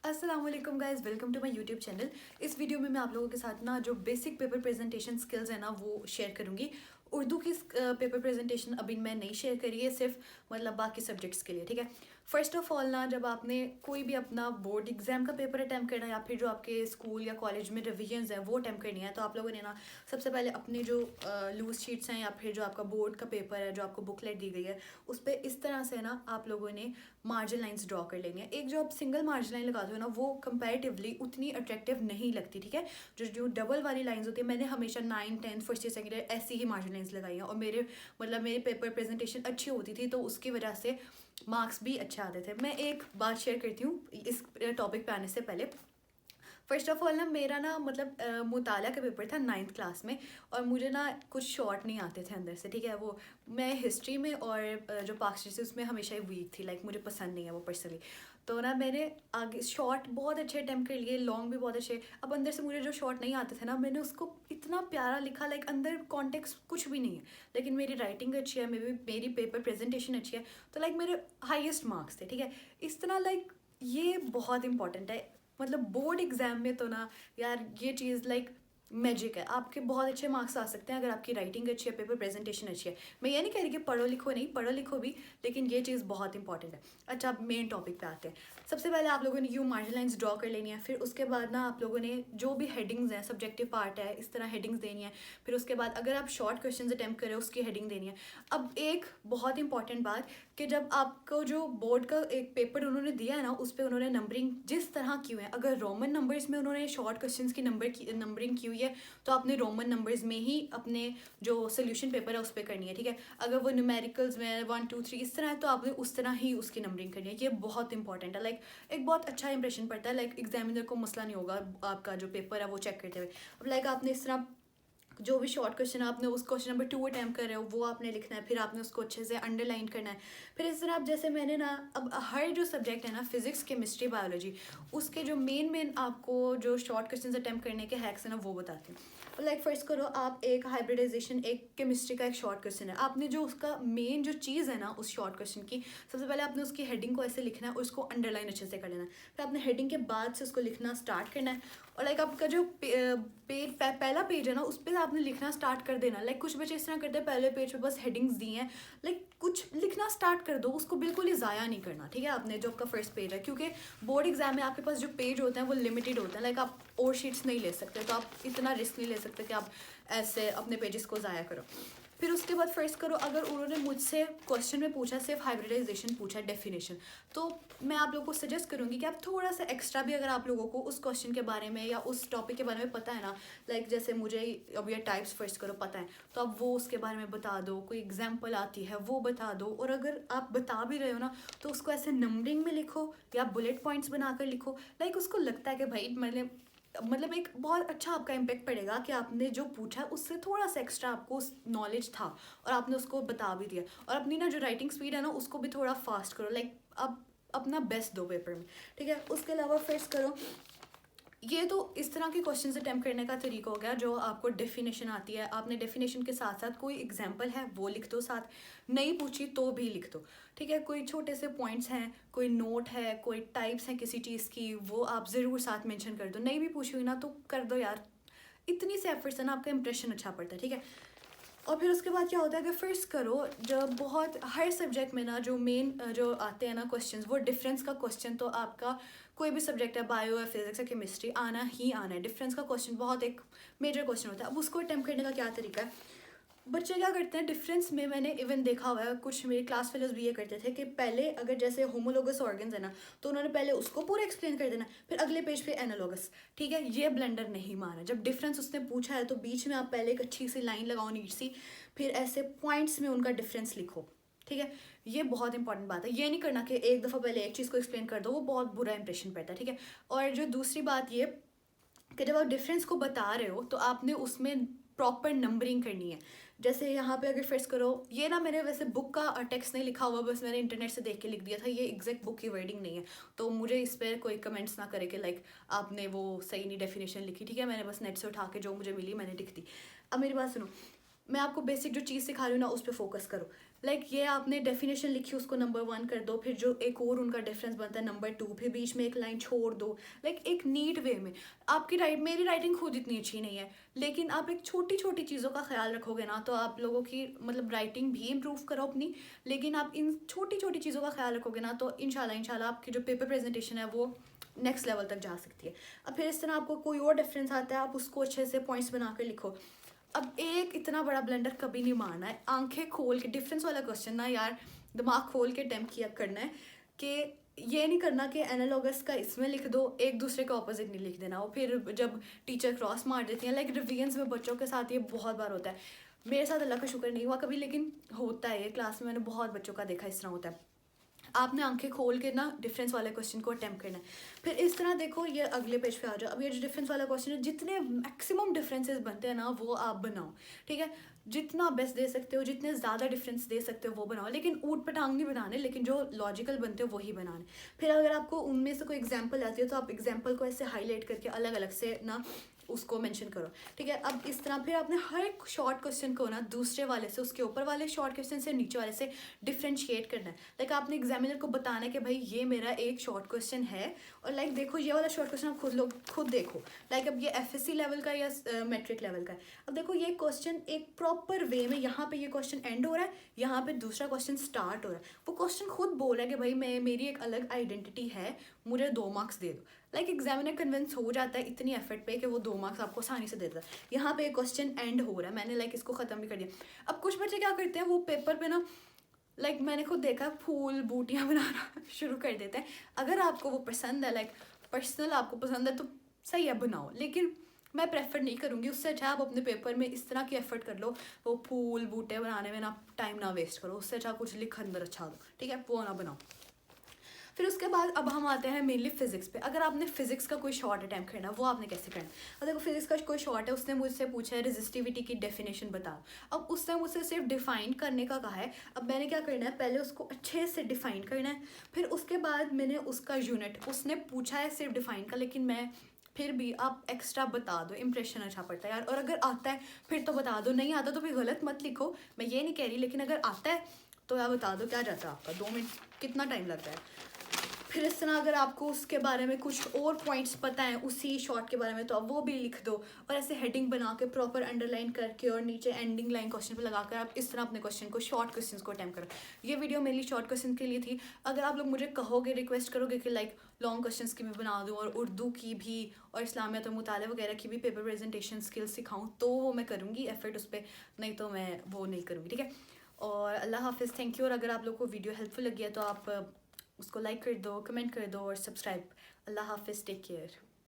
अस्सलाम वालेकुम guys, welcome to my YouTube channel. इस वीडियो में मैं आप लोगों के साथ ना जो बेसिक पेपर प्रेजेंटेशन स्किल्स है ना वो शेयर करूंगी। उर्दू की पेपर प्रेजेंटेशन अभी मैं नहीं शेयर करी है, सिर्फ मतलब बाकी सब्जेक्ट्स के लिए, ठीक है। फर्स्ट ऑफ ऑल ना, जब आपने कोई भी अपना बोर्ड एग्जाम का पेपर अटैम्प्ट करना है या फिर जो आपके स्कूल या कॉलेज में रिविजन्स हैं वो अटैम्प्ट करनी है, तो आप लोगों ने ना सबसे पहले अपने जो लूज शीट्स हैं या फिर जो आपका बोर्ड का पेपर है, जो आपको बुकलेट दी गई है, उस पर इस तरह से ना आप लोगों ने मार्जिन लाइंस ड्रॉ कर लेनी है। एक जो आप सिंगल मार्जिन लाइन लगाते हो ना, वो कंपैरेटिवली उतनी अट्रैक्टिव नहीं लगती, ठीक है। जो जो डबल वाली लाइंस होती है, मैंने हमेशा 9th 10th first year second year ऐसी ही मार्जिन लाइंस लगाई हैं, और मेरे पेपर प्रेजेंटेशन अच्छी होती थी, तो उसकी वजह से मार्क्स भी अच्छे आते थे। मैं एक बात शेयर करती हूँ इस टॉपिक पे आने से पहले। फर्स्ट ऑफ ऑल ना, मेरा ना मतलब मुताला का पेपर था 9th क्लास में, और मुझे ना कुछ शॉर्ट नहीं आते थे अंदर से, ठीक है। वो मैं हिस्ट्री में और जो पाक हिस्ट्री उसमें हमेशा ही वीक थी, लाइक मुझे पसंद नहीं है वो पर्सनली। तो ना मैंने आगे शॉर्ट बहुत अच्छे अटैम्प्ट कर लिए, लॉन्ग भी बहुत अच्छे। अब अंदर से मुझे जो शॉर्ट नहीं आते थे ना, मैंने उसको इतना प्यारा लिखा, लाइक अंदर कॉन्टेक्स्ट कुछ भी नहीं है, लेकिन मेरी राइटिंग अच्छी है, मेरी पेपर प्रेजेंटेशन अच्छी है, तो लाइक मेरे हाईएस्ट मार्क्स थे, ठीक है। इस तरह लाइक ये बहुत इंपॉर्टेंट है। मतलब बोर्ड एग्जाम में तो ना यार, ये चीज़ लाइक मैजिक है। आपके बहुत अच्छे मार्क्स आ सकते हैं अगर आपकी राइटिंग अच्छी है, पेपर प्रेजेंटेशन अच्छी है। मैं ये नहीं कह रही कि पढ़ो लिखो नहीं, पढ़ो लिखो भी, लेकिन ये चीज़ बहुत इंपॉर्टेंट है। अच्छा, अब मेन टॉपिक पे आते हैं। सबसे पहले आप लोगों ने यूँ मार्जिन लाइन्स ड्रॉ कर लेनी है, फिर उसके बाद ना आप लोगों ने जो भी हेडिंग्स हैं, सब्जेक्टिव पार्ट है, इस तरह हेडिंग्स देनी है। फिर उसके बाद अगर आप शॉर्ट क्वेश्चन अटैम्प्ट करें, उसकी हेडिंग देनी है। अब एक बहुत इंपॉर्टेंट बात, कि जब आपको जो बोर्ड का एक पेपर उन्होंने दिया है ना, उस पर उन्होंने नंबरिंग जिस तरह की हुई है, अगर रोमन नंबर्स में उन्होंने शॉर्ट क्वेश्चंस की नंबरिंग की हुई है, तो आपने रोमन नंबर्स में ही अपने जो सोल्यूशन पेपर है उस पर करनी है, ठीक है। अगर वो न्यूमेरिकल्स में 1 2 3 इस तरह है, तो आपने उस तरह ही उसकी नंबरिंग करनी है। ये बहुत इंपॉर्टेंट है, लाइक एक बहुत अच्छा इंप्रेशन पड़ता है, लाइक एग्जामिनर को मसला नहीं होगा आपका जो पेपर है वो चेक करते हुए। अब लाइक आपने इस तरह जो भी शॉर्ट क्वेश्चन है, आपने उस क्वेश्चन नंबर 2 अटैम्प्ट कर रहे हो, वो आपने लिखना है, फिर आपने उसको अच्छे से अंडरलाइन करना है। फिर इस तरह आप जैसे मैंने ना, अब हर जो सब्जेक्ट है ना, फिजिक्स केमिस्ट्री बायोलॉजी, उसके जो मेन आपको जो शॉर्ट क्वेश्चन अटैम्प्ट करने के हैक्स है ना, वो बताती हूँ। लाइक फर्स्ट करो आप, एक हाइब्रिडाइजेशन, एक केमिस्ट्री का एक शॉर्ट क्वेश्चन है, आपने जो उसका मेन जो चीज़ है ना उस शॉर्ट क्वेश्चन की, सबसे पहले आपने उसकी हेडिंग को ऐसे लिखना है और उसको अंडरलाइन अच्छे से कर लेना है। फिर आपने हेडिंग के बाद से उसको लिखना स्टार्ट करना है, और लाइक आपका जो पहला पेज है ना, उस पर आपने लिखना स्टार्ट कर देना। लाइक कुछ बच्चे इस तरह करते हैं, पहले पेज पे बस हेडिंग्स दी हैं, लाइक कुछ लिखना स्टार्ट कर दो, उसको बिल्कुल ही ज़ाया नहीं करना, ठीक है। आपने जो आपका फर्स्ट पेज है, क्योंकि बोर्ड एग्जाम में आपके पास जो पेज होते हैं वो लिमिटेड होते हैं, लाइक आप और शीट्स नहीं ले सकते, तो आप इतना रिस्क नहीं ले सकते कि आप ऐसे अपने पेजेस को ज़ाया करो। फिर उसके बाद फर्स्ट करो, अगर उन्होंने मुझसे क्वेश्चन में पूछा, सिर्फ हाइब्रिडाइजेशन पूछा, डेफिनेशन, तो मैं आप लोगों को सजेस्ट करूँगी कि आप थोड़ा सा एक्स्ट्रा भी, अगर आप लोगों को उस क्वेश्चन के बारे में या उस टॉपिक के बारे में पता है ना, लाइक जैसे मुझे अब ये टाइप्स फर्स्ट करो पता है, तो आप वो उसके बारे में बता दो, कोई एग्जाम्पल आती है वो बता दो। और अगर आप बता भी रहे हो ना, तो उसको ऐसे नंबरिंग में लिखो या बुलेट पॉइंट्स बनाकर लिखो, लाइक उसको लगता है कि भाई मतलब एक बहुत अच्छा आपका इम्पेक्ट पड़ेगा कि आपने जो पूछा उससे थोड़ा सा एक्स्ट्रा आपको उस नॉलेज था, और आपने उसको बता भी दिया। और अपनी ना जो राइटिंग स्पीड है ना, उसको भी थोड़ा फास्ट करो, लाइक आप अपना बेस्ट दो पेपर में, ठीक है। उसके अलावा फर्स्ट करो, ये तो इस तरह के क्वेश्चन अटैम्प्ट करने का तरीका हो गया। जो आपको डेफिनेशन आती है, आपने डेफिनेशन के साथ साथ कोई एग्जाम्पल है वो लिख दो, साथ नहीं पूछी तो भी लिख दो, ठीक है। कोई छोटे से पॉइंट्स हैं, कोई नोट है, कोई टाइप्स हैं किसी चीज़ की, वो आप ज़रूर साथ मेंशन कर दो। नहीं भी पूछी हुई ना तो कर दो यार, इतनी से एफर्ट्स है ना, आपका इंप्रेशन अच्छा पड़ता है, ठीक है। और फिर उसके बाद क्या होता है कि फर्स्ट करो, जब बहुत हर सब्जेक्ट में ना जो मेन जो आते हैं ना क्वेश्चंस, वो डिफरेंस का क्वेश्चन तो आपका कोई भी सब्जेक्ट है, बायो या फिजिक्स या केमिस्ट्री, आना ही आना है। डिफरेंस का क्वेश्चन बहुत एक मेजर क्वेश्चन होता है। अब उसको अटैम्प्ट करने का क्या तरीका है, बच्चे क्या करते हैं डिफरेंस में, मैंने इवन देखा हुआ है, कुछ मेरे क्लास फेलोज भी ये करते थे कि पहले अगर जैसे होमोलोगस ऑर्गन्स है ना, तो उन्होंने पहले उसको पूरा एक्सप्लेन कर देना, फिर अगले पेज पे एनालोगस, ठीक है। ये ब्लेंडर नहीं माना, जब डिफरेंस उसने पूछा है तो बीच में आप पहले एक अच्छी सी लाइन लगाओ नीट सी, फिर ऐसे पॉइंट्स में उनका डिफरेंस लिखो, ठीक है। ये बहुत इंपॉर्टेंट बात है, ये नहीं करना कि एक दफ़ा पहले एक चीज़ को एक्सप्लेन कर दो, वो बहुत बुरा इंप्रेशन पड़ता है, ठीक है। और जो दूसरी बात ये कि जब आप डिफरेंस को बता रहे हो, तो आपने उसमें प्रॉपर नंबरिंग करनी है। जैसे यहाँ पे अगर फर्स्ट करो, ये ना मैंने वैसे बुक का टेक्स्ट नहीं लिखा हुआ, बस मैंने इंटरनेट से देख के लिख दिया था, ये एग्जैक्ट बुक की वर्डिंग नहीं है, तो मुझे इस पर कोई कमेंट्स ना करे कि लाइक आपने वो सही नहीं डेफिनेशन लिखी, ठीक है। मैंने बस नेट से उठा के जो मुझे मिली मैंने लिख दी। अब मेरी बात सुनो, मैं आपको बेसिक जो चीज़ सिखा रही हूँ ना, उस पर फोकस करो। लाइक ये आपने डेफिनेशन लिखी उसको नंबर 1 कर दो, फिर जो एक और उनका डिफरेंस बनता है नंबर 2, फिर बीच में एक लाइन छोड़ दो, लाइक एक नीट वे में। आपकी मेरी राइटिंग खुद इतनी अच्छी नहीं है, लेकिन आप एक छोटी छोटी चीज़ों का ख्याल रखोगे ना तो आप लोगों की मतलब राइटिंग भी इम्प्रूव करो अपनी, लेकिन आप इन छोटी छोटी चीज़ों का ख्याल रखोगे ना तो इंशाल्लाह आपकी जो पेपर प्रेजेंटेशन है वो नेक्स्ट लेवल तक जा सकती है। अब फिर इस तरह आपको कोई और डिफरेंस आता है, आप उसको अच्छे से पॉइंट्स बनाकर लिखो। अब एक इतना बड़ा ब्लंडर कभी नहीं मारना है, आंखें खोल के डिफरेंस वाला क्वेश्चन ना यार दिमाग खोल के अटेम्प्ट किया करना है, कि ये नहीं करना कि एनालॉगस का इसमें लिख दो, एक दूसरे के ऑपोजिट नहीं लिख देना। और फिर जब टीचर क्रॉस मार देती हैं, लाइक रिवीजन्स में बच्चों के साथ ये बहुत बार होता है, मेरे साथ अल्लाह का शुक्र नहीं हुआ कभी, लेकिन होता है ये, क्लास में मैंने बहुत बच्चों का देखा इस तरह होता है। आपने आंखें खोल के ना डिफरेंस वाले क्वेश्चन को अटेम्प्ट करना है। फिर इस तरह देखो, ये अगले पेज पे आ जाओ। अब ये जो डिफरेंस वाला क्वेश्चन है, जितने मैक्सिमम डिफरेंसेस बनते हैं ना वो आप बनाओ, ठीक है। जितना बेस्ट दे सकते हो, जितने ज़्यादा डिफरेंस दे सकते हो वो बनाओ, लेकिन ऊट पटांग नहीं बनाने, लेकिन जो लॉजिकल बनते हो वही बनाने। फिर अगर आपको उनमें से कोई एग्जाम्पल आती है तो आप एग्जाम्पल को ऐसे हाईलाइट करके अलग अलग से ना उसको मेंशन करो, ठीक है। अब इस तरह फिर आपने हर एक शॉर्ट क्वेश्चन को ना दूसरे वाले से, उसके ऊपर वाले शॉर्ट क्वेश्चन से नीचे वाले से डिफ्रेंशिएट करना है। लाइक आपने एग्जामिनर को बताना है कि भाई ये मेरा एक शॉर्ट क्वेश्चन है, और लाइक देखो ये वाला शॉर्ट क्वेश्चन आप खुद देखो, लाइक अब ये एफएससी लेवल का या मैट्रिक लेवल का है। अब देखो ये क्वेश्चन एक प्रॉपर वे में, यहाँ पे ये क्वेश्चन एंड हो रहा है, यहाँ पे दूसरा क्वेश्चन स्टार्ट हो रहा है। वो क्वेश्चन खुद बोल रहा है कि भाई मेरी एक अलग आइडेंटिटी है, मुझे 2 मार्क्स दे दो। लाइक एग्जामिनर कन्विंस हो जाता है इतनी एफर्ट पे कि वो 2 मार्क्स आपको आसानी से देता है। यहाँ पे क्वेश्चन एंड हो रहा है, मैंने लाइक इसको ख़त्म भी कर दिया। अब कुछ बच्चे क्या करते हैं, वो पेपर पे ना लाइक मैंने खुद देखा फूल बूटियाँ बनाना शुरू कर देते हैं। अगर आपको वो पसंद है, लाइक पर्सनल आपको पसंद है तो सही है बनाओ, लेकिन मैं प्रेफर नहीं करूँगी। उससे अच्छा आप अपने पेपर में इस तरह की एफर्ट कर लो, वो फूल बूटे बनाने में ना टाइम ना वेस्ट करो, उससे अच्छा कुछ लिख अंदर अच्छा दो, ठीक है, वो ना बनाओ। फिर उसके बाद अब हम आते हैं मेनली फिजिक्स पे। अगर आपने फिजिक्स का कोई शॉर्ट अटैम्प्ट करना है, वो आपने कैसे करना है। अब देखो फिजिक्स का कोई शॉर्ट है, उसने मुझसे पूछा है रेजिस्टिविटी की डेफिनेशन बताओ। अब उसने मुझसे सिर्फ डिफाइन करने का कहा है। अब मैंने क्या करना है, पहले उसको अच्छे से डिफाइन करना है, फिर उसके बाद मैंने उसका यूनिट, उसने पूछा है सिर्फ डिफाइन का, लेकिन मैं फिर भी आप एक्स्ट्रा बता दो, इंप्रेशन अच्छा पड़ता है यार। और अगर आता है फिर तो बता दो, नहीं आता तो फिर गलत मत लिखो, मैं ये नहीं कह रही, लेकिन अगर आता है तो यार बता दो, क्या जाता है आपका 2 मिनट, कितना टाइम लगता है। फिर इस तरह अगर आपको उसके बारे में कुछ और पॉइंट्स पता है उसी शॉर्ट के बारे में तो आप वो भी लिख दो, और ऐसे हेडिंग बना के प्रॉपर अंडरलाइन करके और नीचे एंडिंग लाइन क्वेश्चन पे लगाकर आप इस तरह अपने क्वेश्चन को, शॉर्ट क्वेश्चंस को अटेम्प्ट करो। ये वीडियो मेनली शॉर्ट क्वेश्चन के लिए थी। अगर आप लोग मुझे कहोगे, रिक्वेस्ट करोगे कि लाइक लॉन्ग क्वेश्चंस की भी बना दूँ और उर्दू की भी और इस्लामियत और मुताले वगैरह की भी पेपर प्रेजेंटेशन स्किल्स सिखाऊँ, तो वो मैं करूँगी एफर्ट उस पर, नहीं तो मैं वो नहीं करूँगी, ठीक है। और अल्लाह हाफिज़, थैंक यू। और अगर आप लोग को वीडियो हेल्पफुल लगी है तो आप उसको लाइक कर दो, कमेंट कर दो और सब्सक्राइब। अल्लाह हाफिज़, टेक केयर।